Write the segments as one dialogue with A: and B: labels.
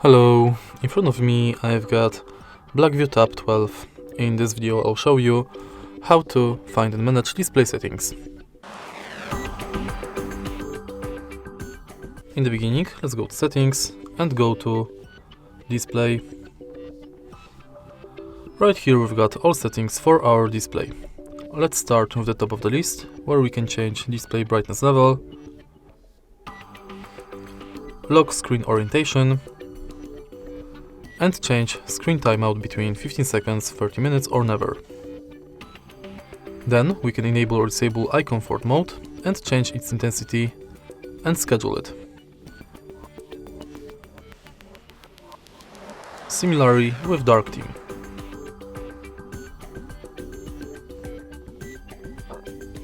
A: Hello, in front of me I've got Blackview tab 12. In this video I'll show you how to find and manage display settings. In the beginning, let's go to settings and go to display. Right here we've got all settings for our display. Let's start with the top of the list, where we can change display brightness level, lock screen orientation, and change screen timeout between 15 seconds, 30 minutes or never. Then we can enable or disable eye comfort mode and change its intensity and schedule it. Similarly with dark theme.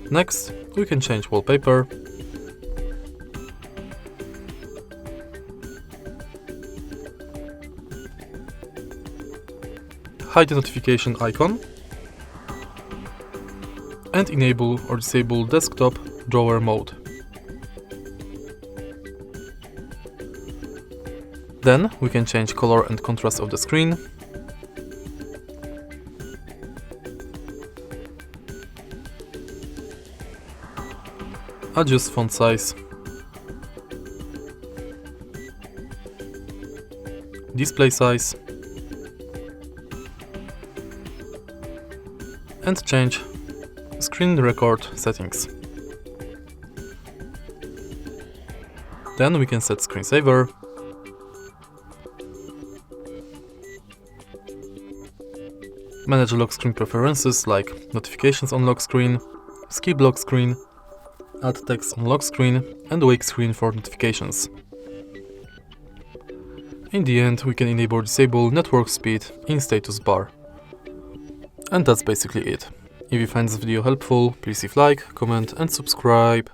A: Next, we can change wallpaper, hide the notification icon, and enable or disable desktop drawer mode. Then we can change color and contrast of the screen, adjust font size, display size, and change screen record settings. Then we can set screensaver, manage lock screen preferences like notifications on lock screen, skip lock screen, add text on lock screen, and wake screen for notifications. In the end, we can enable or disable network speed in status bar. And that's basically it. If you find this video helpful, please leave like, comment and subscribe.